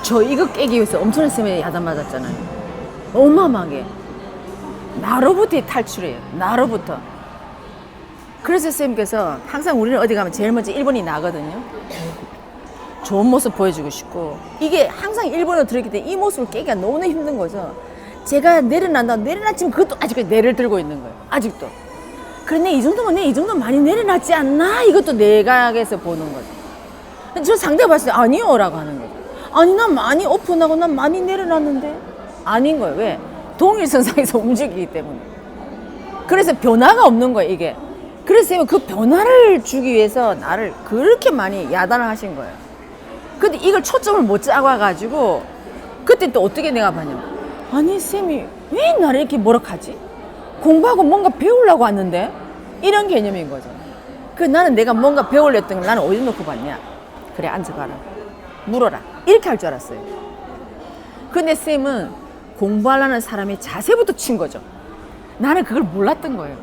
저 이거 깨기 위해서 엄청난 쌤에 야단 맞았잖아요. 어마어마하게. 나로부터 탈출해요. 나로부터. 그래서 선생님께서 항상 우리는 어디 가면 제일 먼저 1번이 나거든요. 좋은 모습 보여주고 싶고, 이게 항상 1번으로 들어있기 때문에 이 모습을 깨기가 너무 힘든 거죠. 제가 내려놨지만 그것도 아직까지 내를 들고 있는 거예요. 아직도. 그런데 이 정도면 많이 내려놨지 않나? 이것도 내각에서 보는 거죠. 저 상대가 봤을 때 아니요 라고 하는 거죠. 아니 난 많이 오픈하고 난 많이 내려놨는데 아닌 거예요. 왜? 동일선상에서 움직이기 때문에. 그래서 변화가 없는 거예요, 이게. 그래서 선생님은 그 변화를 주기 위해서 나를 그렇게 많이 야단을 하신 거예요. 근데 이걸 초점을 못 잡아가지고 그때 또 어떻게 내가 봤냐면, 아니 쌤이 왜 나를 이렇게 뭐라하지? 공부하고 뭔가 배우려고 왔는데? 이런 개념인 거죠. 그 나는 내가 뭔가 배우려던 걸 나는 어디 놓고 봤냐? 그래, 앉아봐라. 물어라. 이렇게 할 줄 알았어요. 근데 쌤은 공부하려는 사람의 자세부터 친 거죠. 나는 그걸 몰랐던 거예요.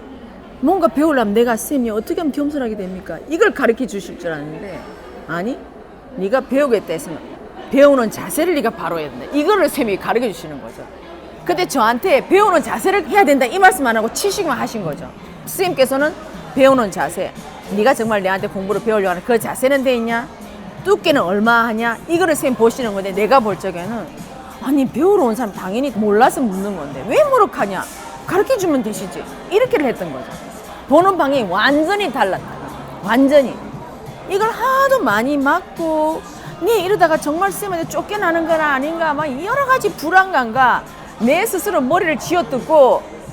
뭔가 배우려면 내가 쌤이 어떻게 하면 겸손하게 됩니까? 이걸 가르쳐 주실 줄 알았는데, 아니, 네가 배우겠다 했으면 배우는 자세를 네가 바로 해야 된다. 이거를 쌤이 가르쳐 주시는 거죠. 근데 저한테 배우는 자세를 해야 된다 이 말씀 안 하고 치식만 하신 거죠. 선생님께서는 배우는 자세, 네가 정말 내한테 공부를 배우려고 하는 그 자세는 돼 있냐? 두께는 얼마 하냐? 이거를 선생님 보시는 건데, 내가 볼 적에는 아니 배우러 온 사람 당연히 몰라서 묻는 건데 왜 모르카냐? 가르쳐주면 되시지. 이렇게를 했던 거죠. 보는 방향이 완전히 달랐다. 완전히. 이걸 하도 많이 맞고, 네 이러다가 정말 쌤한테 쫓겨나는 거나 아닌가 막 여러 가지 불안감과 내 스스로 머리를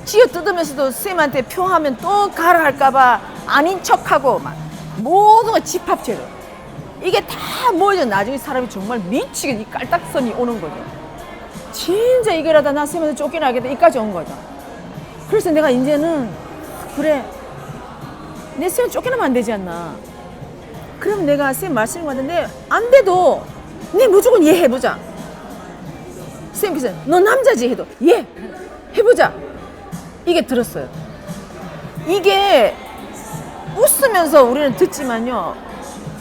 쥐어뜯으면서도 쌤한테 표하면 또 가라 할까봐 아닌 척하고 막 모든 거 집합체로 이게 다 모여져 나중에 사람이 정말 미치게 이 깔딱선이 오는 거죠. 진짜 이거라다 나 쌤한테 쫓겨나겠다 이까지 온 거죠. 그래서 내가 이제는 그래 내 쌤 쫓겨나면 안 되지 않나. 그럼 내가 쌤 말씀인 것 같은데 안 돼도 네 무조건 얘 해보자. 쌤께서 너 남자지 해도 예 해보자. 이게 들었어요. 이게 웃으면서 우리는 듣지만요,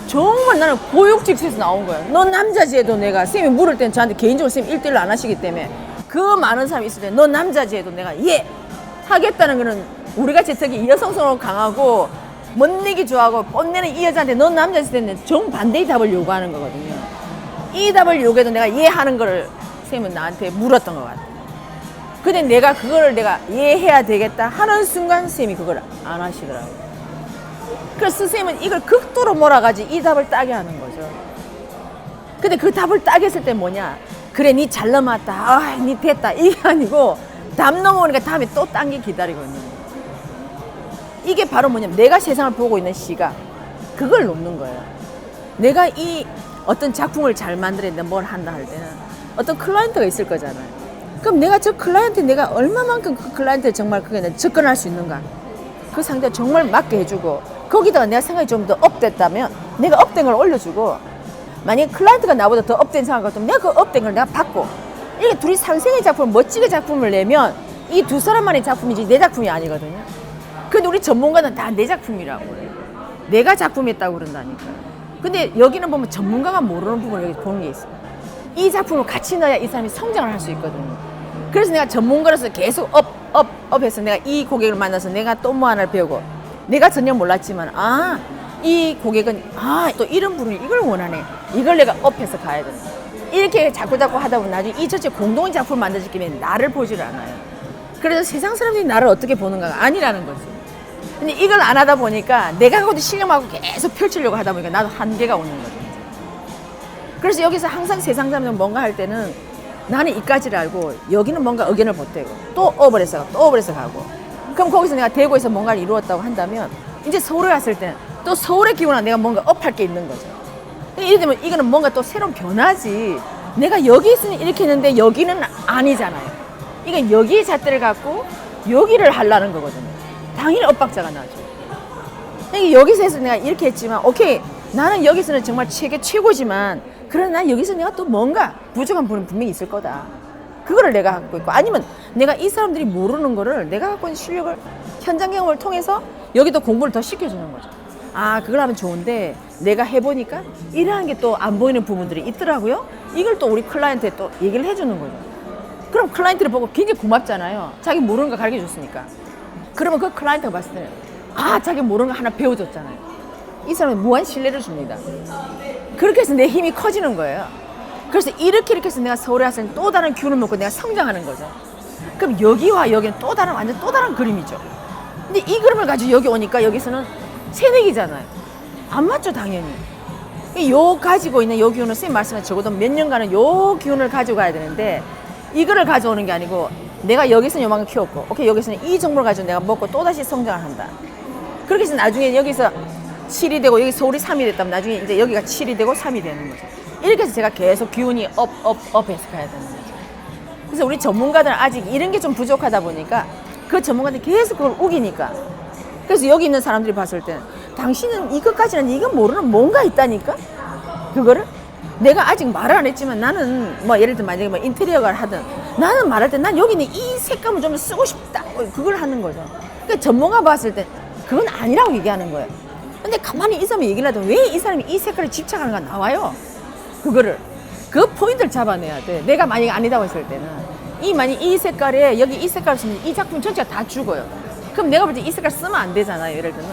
정말 나는 고육직에서 나온 거예요. 너 남자지 해도 내가 쌤이 물을 때는 저한테 개인적으로 쌤 1대1로 안 하시기 때문에 그 많은 사람이 있을 때 너 남자지 해도 내가 예 하겠다는 거는 우리같이 특히 여성성으로 강하고 멋내기 좋아하고 뽐내는 이 여자한테 너 남자지 때는 정반대의 답을 요구하는 거거든요. 이 답을 요구해도 내가 예 하는 거를 쌤은 나한테 물었던 것 같아요. 근데 내가 그거를 내가 이해해야 되겠다 하는 순간 쌤이 그걸 안 하시더라고요. 그래서 쌤은 이걸 극도로 몰아가지고 이 답을 따게 하는 거죠. 근데 그 답을 따게 했을 때 뭐냐? 그래, 니 잘 넘어왔다. 아, 니 됐다. 이게 아니고 답 넘어오니까 다음에 또 딴 게 기다리고 있는 거예요. 이게 바로 뭐냐면 내가 세상을 보고 있는 시각, 그걸 놓는 거예요. 내가 이 어떤 작품을 잘 만들었는데 뭘 한다 할 때는 어떤 클라이언트가 있을 거잖아요. 그럼 내가 저 클라이언트 내가 얼마만큼 그 클라이언트에 정말 그게 접근할 수 있는가? 그 상대가 정말 맞게 해주고 거기다가 내가 생각이 좀 더 업됐다면 내가 업된 걸 올려주고, 만약에 클라이언트가 나보다 더 업된 생각을 같으면 내가 그 업된 걸 내가 받고, 이게 둘이 상생의 작품을 멋지게 작품을 내면 이 두 사람만의 작품이지 내 작품이 아니거든요. 근데 우리 전문가는 다 내 작품이라고 그래요. 내가 작품했다고 그런다니까. 근데 여기는 보면 전문가가 모르는 부분을 여기 보는 게 있어요. 이 작품을 같이 넣어야 이 사람이 성장을 할 수 있거든요. 그래서 내가 전문가로서 계속 업 해서 내가 이 고객을 만나서 내가 또 뭐 하나를 배우고, 내가 전혀 몰랐지만 아, 이 고객은 또 이런 분이 이걸 원하네. 이걸 내가 업해서 가야 된다. 이렇게 자꾸 하다 보면 나중에 이 전체 공동의 작품을 만들어지기 위해 나를 보지를 않아요. 그래서 세상 사람들이 나를 어떻게 보는가가 아니라는 거지. 근데 이걸 안 하다 보니까 내가 그것도 신경하고 계속 펼치려고 하다 보니까 나도 한계가 오는 거죠. 그래서 여기서 항상 세상 사람들은 뭔가 할 때는 나는 이까지를 알고 여기는 뭔가 의견을 못 대고 또 업을 해서 가고, 그럼 거기서 내가 대구에서 뭔가를 이루었다고 한다면 이제 서울에 왔을 때는 또 서울의 기운은 내가 뭔가 업할 게 있는 거죠. 이래 되면 이거는 뭔가 또 새로운 변화지. 내가 여기 있으니 이렇게 했는데 여기는 아니잖아요. 이건 여기의 잣대를 갖고 여기를 하려는 거거든요. 당연히 엇박자가 나죠. 그러니까 여기서 해서 내가 이렇게 했지만 오케이, 나는 여기서는 정말 최고지만 그러나 난 여기서 내가 또 뭔가 부족한 부분이 분명히 있을 거다. 그거를 내가 갖고 있고, 아니면 내가 이 사람들이 모르는 거를 내가 갖고 있는 실력을 현장 경험을 통해서 여기도 공부를 더 시켜주는 거죠. 그걸 하면 좋은데 내가 해보니까 이러한 게 또 안 보이는 부분들이 있더라고요. 이걸 또 우리 클라이언트에 또 얘기를 해주는 거죠. 그럼 클라이언트를 보고 굉장히 고맙잖아요. 자기 모르는 거 가르쳐 줬으니까. 그러면 그 클라이언트가 봤을 때는 자기 모르는 거 하나 배워줬잖아요. 이 사람은 무한 신뢰를 줍니다. 그렇게 해서 내 힘이 커지는 거예요. 그래서 이렇게 해서 내가 서울에 와서 또 다른 기운을 먹고 내가 성장하는 거죠. 그럼 여기와 여기는 또 다른 완전 또 다른 그림이죠. 근데 이 그림을 가지고 여기 오니까 여기서는 새내기잖아요. 안 맞죠, 당연히. 요 가지고 있는 요 기운을 선생님 말씀에 적어도 몇 년간은 요 기운을 가지고 가야 되는데 이거를 가져오는 게 아니고 내가 여기서는 요만큼 키웠고 오케이 여기서는 이 정보를 가지고 내가 먹고 또다시 성장을 한다. 그렇게 해서 나중에 여기서 7이 되고 여기 서울이 3이 됐다면 나중에 이제 여기가 7이 되고 3이 되는 거죠. 이렇게 해서 제가 계속 기운이 업 해서 가야 되는 거죠. 그래서 우리 전문가들은 아직 이런 게 좀 부족하다 보니까 그 전문가들이 계속 그걸 우기니까 그래서 여기 있는 사람들이 봤을 때는 당신은 이것까지는 이건 모르는 뭔가 있다니까? 그거를 내가 아직 말을 안 했지만 나는 뭐 예를 들면 만약에 뭐 인테리어를 하든 나는 말할 때 난 여기 있는 이 색감을 좀 쓰고 싶다 그걸 하는 거죠. 그러니까 전문가 봤을 때 그건 아니라고 얘기하는 거예요. 근데 가만히 이 사람이 얘기를 하든 왜 이 사람이 이 색깔에 집착하는가 나와요. 그거를 그 포인트를 잡아내야 돼. 내가 만약에 아니다고 했을 때는 만약 이 색깔에 여기 이 색깔을 쓰면 이 작품 전체가 다 죽어요. 그럼 내가 볼 때 이 색깔 쓰면 안 되잖아요. 예를 들면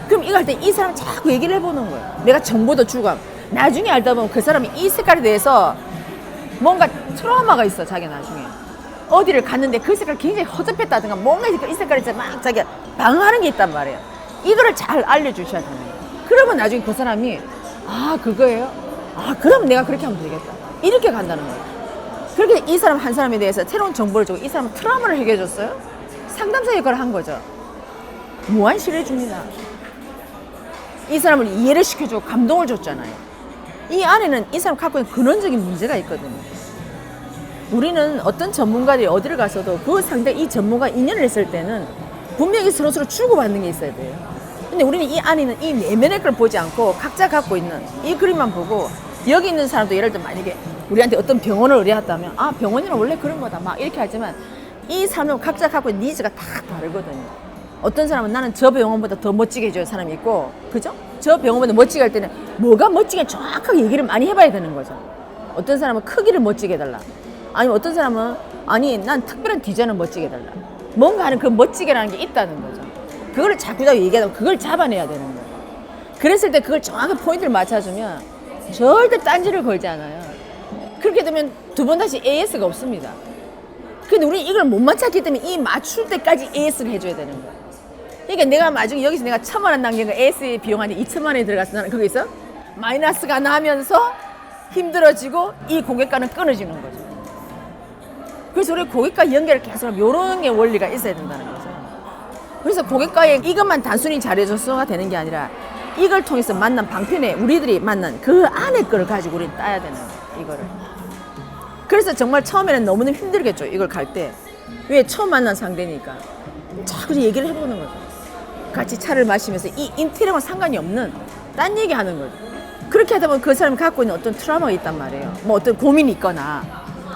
그럼 이거 할 때 이 사람 자꾸 얘기를 해보는 거예요. 내가 정보도 주고 나중에 알다 보면 그 사람이 이 색깔에 대해서 뭔가 트라우마가 있어. 자기가 나중에 어디를 갔는데 그 색깔 굉장히 허접했다든가 뭔가 이 색깔에 막 자기가 방어하는 게 있단 말이에요. 이거를 잘 알려주셔야 되는 거예요. 그러면 나중에 그 사람이 그거예요? 그럼 내가 그렇게 하면 되겠다. 이렇게 간다는 거예요. 그렇게 이 사람 한 사람에 대해서 새로운 정보를 주고 이 사람은 트라우마를 해결해줬어요. 상담사 역할을 한 거죠. 무한 신뢰 줍니다. 이 사람을 이해를 시켜주고 감동을 줬잖아요. 이 안에는 이 사람 갖고 있는 근원적인 문제가 있거든요. 우리는 어떤 전문가들이 어디를 가서도 그 상대 이 전문가 인연을 했을 때는 분명히 서로 주고받는 게 있어야 돼요. 근데 우리는 이 안에 있는 이 내면의 걸 보지 않고 각자 갖고 있는 이 그림만 보고 여기 있는 사람도 예를 들면 만약에 우리한테 어떤 병원을 의뢰했다면 병원이는 원래 그런 거다 막 이렇게 하지만 이 사람은 각자 갖고 있는 니즈가 다 다르거든요. 어떤 사람은 나는 저 병원보다 더 멋지게 해줄 사람이 있고 그죠? 저 병원보다 멋지게 할 때는 뭐가 멋지게 정확하게 얘기를 많이 해봐야 되는 거죠. 어떤 사람은 크기를 멋지게 해달라. 아니면 어떤 사람은 난 특별한 디자인을 멋지게 해달라. 뭔가 하는 그 멋지게라는 게 있다는 거죠. 그걸 자꾸 얘기하다 그걸 잡아내야 되는 거예요. 그랬을 때 그걸 정확히 포인트를 맞춰주면 절대 딴지를 걸지 않아요. 그렇게 되면 두 번 다시 AS가 없습니다. 근데 우리는 이걸 못 맞췄기 때문에 이 맞출 때까지 AS를 해줘야 되는 거예요. 그러니까 내가 나중에 여기서 내가 1,000만 원 남긴 거 AS 비용 안에 2,000만 원이 들어갔어. 나는 거기서 마이너스가 나면서 힘들어지고 이 고객과는 끊어지는 거죠. 그래서 우리 고객과 연결을 계속하면 이런 게 원리가 있어야 된다는 거죠. 그래서 고객과의 이것만 단순히 잘해줘서가 되는 게 아니라 이걸 통해서 만난 방편에 우리들이 만난 그 안에 거를 가지고 우리는 따야 되는 거예요. 이거를. 그래서 정말 처음에는 너무너무 힘들겠죠. 이걸 갈 때. 왜? 처음 만난 상대니까. 자꾸 얘기를 해보는 거죠. 같이 차를 마시면서 이 인테리어와 상관이 없는 딴 얘기 하는 거죠. 그렇게 하다 보면 그 사람이 갖고 있는 어떤 트라우마가 있단 말이에요. 뭐 어떤 고민이 있거나.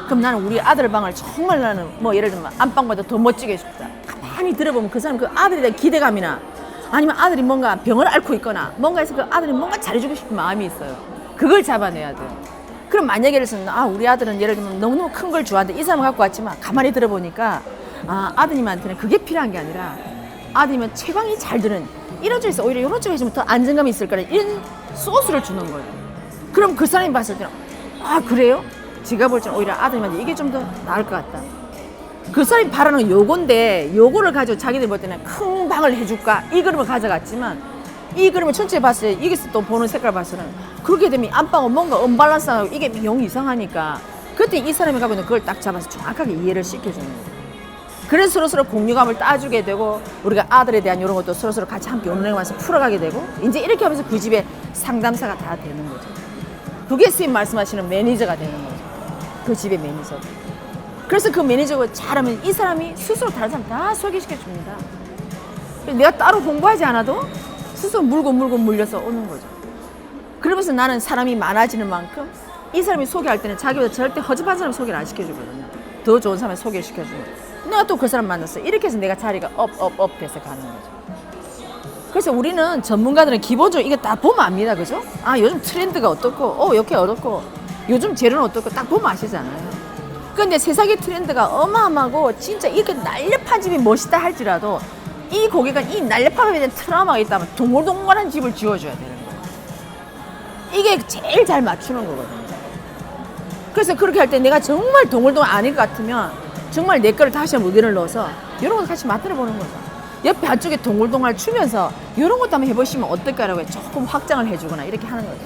그럼 나는 우리 아들 방을 정말 나는 뭐 예를 들면 안방보다 더 멋지게 해줍다. 가만히 들어보면 그 사람 그 아들에 대한 기대감이나 아니면 아들이 뭔가 병을 앓고 있거나 뭔가 해서 그 아들이 뭔가 잘해주고 싶은 마음이 있어요. 그걸 잡아내야 돼요. 그럼 만약에 예를 들어서 우리 아들은 예를 들면 너무너무 큰 걸 좋아하는데 이 사람을 갖고 왔지만 가만히 들어보니까 아드님한테는 그게 필요한 게 아니라 아드님은 채광이 잘 드는 이런 쪽에서 오히려 이런 쪽에 해주면 더 안정감이 있을 거라 이런 소스를 주는 거예요. 그럼 그 사람이 봤을 때는 그래요? 제가 볼 때는 오히려 아드님한테 이게 좀 더 나을 것 같다. 그 사람이 바라는 요건데 요거를 가지고 자기들 볼 때는 큰 방을 해줄까 이 그림을 가져갔지만 이 그림을 전체 봤을 때 여기서 또 보는 색깔 봤을 때는 그렇게 되면 안방은 뭔가 언밸런스하고 이게 영 이상하니까 그때 이 사람이 가면 그걸 딱 잡아서 정확하게 이해를 시켜주는 거예요. 그래서 서로 공유감을 따주게 되고 우리가 아들에 대한 이런 것도 서로 같이 함께 운행하면서 풀어가게 되고 이제 이렇게 하면서 그 집의 상담사가 다 되는 거죠. 그게 선생님 말씀하시는 매니저가 되는 거죠. 그 집의 매니저. 그래서 그 매니저가 잘하면 이 사람이 스스로 다른 사람 다 소개시켜 줍니다. 내가 따로 홍보하지 않아도 스스로 물고 물려서 오는 거죠. 그러면서 나는 사람이 많아지는 만큼 이 사람이 소개할 때는 자기보다 절대 허접한 사람 소개를 안 시켜주거든요. 더 좋은 사람을 소개시켜주고 내가 또 그 사람 만났어. 이렇게 해서 내가 자리가 업 돼서 가는 거죠. 그래서 우리는 전문가들은 기본적으로 이거 다 보면 압니다. 그죠? 아, 요즘 트렌드가 어떻고, 이렇게 어떻고, 요즘 재료는 어떻고 딱 보면 아시잖아요. 근데 세상의 트렌드가 어마어마하고 진짜 이렇게 날렵한 집이 멋있다 할지라도 이 고객은 이 날렵함에 대한 트라우마가 있다면 동글동글한 집을 지어줘야 되는 거예요. 이게 제일 잘 맞추는 거거든요. 그래서 그렇게 할 때 내가 정말 동글동글 아닐 것 같으면 정말 내 거를 다시 한번 의견을 넣어서 이런 거 같이 만들어 보는 거죠. 옆에 한쪽에 동글동글 추면서 이런 것도 한번 해보시면 어떨까라고 조금 확장을 해주거나 이렇게 하는 거죠.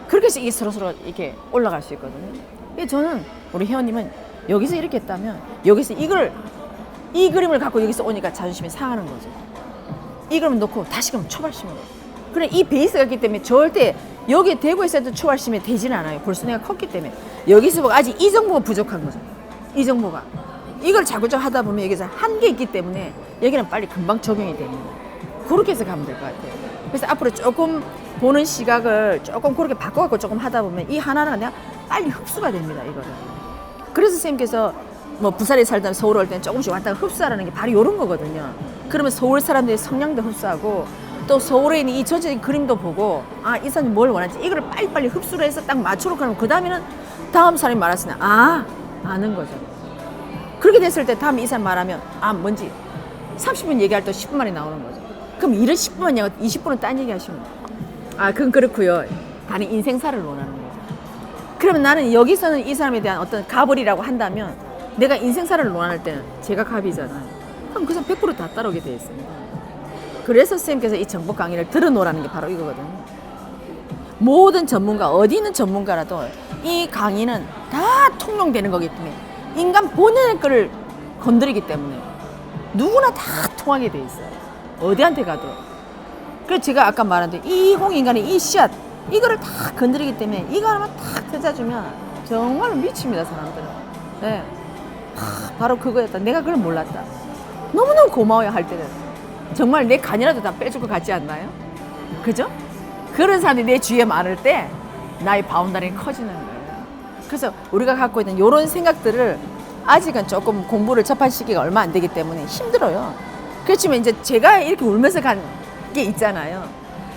그렇게 해서 이게 서로서로 이렇게 올라갈 수 있거든요. 저는 우리 회원님은 여기서 이렇게 했다면 여기서 이 그림을 갖고 여기서 오니까 자존심이 상하는 거죠. 이 그림을 놓고 다시 그럼 초발심으로. 그래, 이 베이스가 있기 때문에 절대 여기 대구에서 해도 초발심이 되지는 않아요. 벌써 내가 컸기 때문에. 여기서 보고 아직 이 정보가 부족한 거죠. 이 정보가. 이걸 자꾸자꾸 하다 보면 여기서 한계 있기 때문에 여기는 빨리 금방 적용이 됩니다. 그렇게 해서 가면 될 것 같아요. 그래서 앞으로 조금 보는 시각을 조금 그렇게 바꿔갖고 조금 하다 보면 이 하나하나가 내가 빨리 흡수가 됩니다, 이거를. 그래서 선생님께서 뭐 부산에 살다 서울 올 때는 조금씩 왔다가 흡수하라는 게 바로 이런 거거든요. 그러면 서울 사람들의 성향도 흡수하고 또 서울에 있는 이 전체적인 그림도 보고 아, 이 사람이 뭘 원하는지 이걸 빨리빨리 흡수를 해서 딱 맞춰놓고 하면 그 다음에는 다음 사람이 말했으면 아는 거죠. 그렇게 됐을 때 다음에 이 사람 말하면 뭔지 30분 얘기할 때 10분 만에 나오는 거죠. 그럼 일을 10분만 얘기하고 20분은 딴 얘기 하시면 그건 그렇고요. 다른 인생사를 원하는 거죠. 그러면 나는 여기서는 이 사람에 대한 어떤 갑을이라고 한다면 내가 인생사를 원할 때는 제가 갑이잖아요. 그럼 그 사람 100% 다 따라오게 되어 있습니다. 그래서 선생님께서 이 정보 강의를 들어놓으라는 게 바로 이거거든요. 모든 전문가, 어디 있는 전문가라도 이 강의는 다 통용되는 거기 때문에 인간 본연의 거를 건드리기 때문에 누구나 다 통하게 돼 있어요. 어디한테 가도. 그래서 제가 아까 말한 대로 이 홍인간의 이 씨앗 이거를 다 건드리기 때문에 이거 하나만 탁 찾아주면 정말 미칩니다, 사람들은. 네. 바로 그거였다. 내가 그걸 몰랐다. 너무너무 고마워요, 할 때는. 정말 내 간이라도 다 빼줄 것 같지 않나요? 그죠? 그런 사람들이 내 주위에 많을 때 나의 바운다리는 커지는 거예요. 그래서 우리가 갖고 있는 이런 생각들을 아직은 조금 공부를 접한 시기가 얼마 안 되기 때문에 힘들어요. 그렇지만 이제 제가 이렇게 울면서 간 게 있잖아요.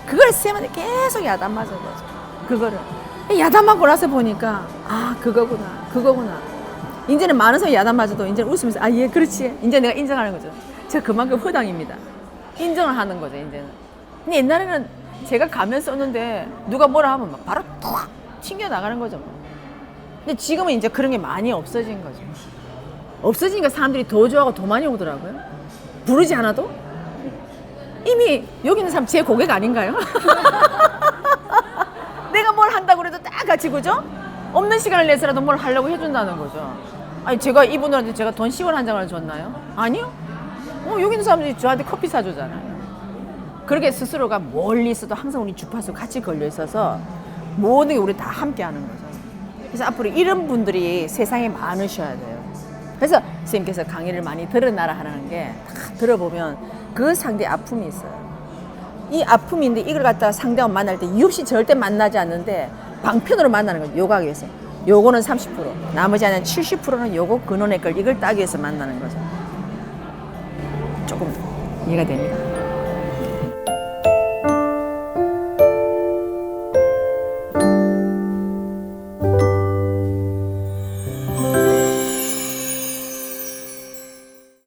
그걸 쌤한테 계속 야단 맞은 거죠. 그거를. 야단 맞고 나서 보니까 그거구나. 이제는 많은 사람이 야단 맞아도 이제는 웃으면서 예, 그렇지. 이제 내가 인정하는 거죠. 제가 그만큼 허당입니다. 인정을 하는 거죠, 이제는. 근데 옛날에는 제가 가면 썼는데 누가 뭐라 하면 막 바로 탁 튕겨 나가는 거죠. 근데 지금은 이제 그런 게 많이 없어진 거죠. 없어지니까 사람들이 더 좋아하고 더 많이 오더라고요. 부르지 않아도? 이미 여기 있는 사람 제 고객 아닌가요? 내가 뭘 한다고 그래도 딱 같이, 그죠? 없는 시간을 내서라도 뭘 하려고 해준다는 거죠. 아니, 제가 이분들한테 제가 돈 10원 한 장을 줬나요? 아니요? 여기 있는 사람들이 저한테 커피 사주잖아요. 그렇게 스스로가 멀리 있어도 항상 우리 주파수 같이 걸려 있어서 모든 게 우리 다 함께 하는 거죠. 그래서 앞으로 이런 분들이 세상에 많으셔야 돼요. 그래서 선생님께서 강의를 많이 들으나라 하는 게 다 들어보면 그 상대의 아픔이 있어요. 이 아픔인데 이걸 갖다가 상대와 만날 때 이유 없이 절대 만나지 않는데 방편으로 만나는 거죠. 요거 하기 위해서. 요거는 30%, 나머지 한 70%는 요거 근원의 걸 이걸 따기 위해서 만나는 거죠. 조금 이해가 됩니다.